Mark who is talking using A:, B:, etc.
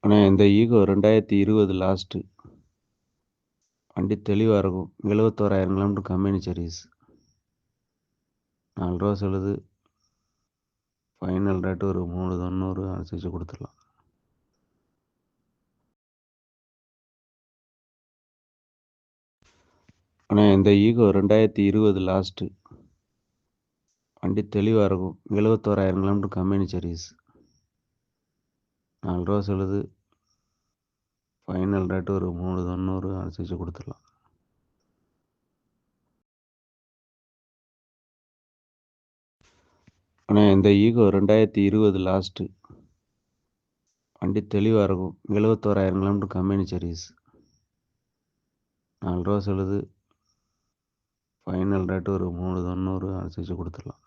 A: அண்ணே இந்த ego 2020 last வண்டி தெளிவாக இருக்கும். 71,000 கிலோமீட்டர் கம்பெனி சர்வீஸ். 4 ரூபா சொல்லுது. ஃபைனல் ரேட்டு ஒரு 390 அனுசரித்து கொடுத்துடலாம். அண்ணே இந்த ஈகோ 2020 லாஸ்ட்டு வண்டி தெளிவாக இருக்கும். 71,000 கிலோமீட்டர் கம்பெனி சர்வீஸ். 4 ரூபா சொல்லுது. ஃபைனல் ரேட்டு ஒரு 390 அனுசரித்து கொடுத்துடலாம். அண்ணே இந்த ஈகோ 2020 லாஸ்ட்டு வண்டி தெளிவாக இருக்கும். 71,000 கிலோமீட்டர் கம்பெனி சர்வீஸ். 4 ரூபா சொல்லுது. ஃபைனல் ரேட்டு ஒரு 390 அனுசரித்து கொடுத்துடலாம்.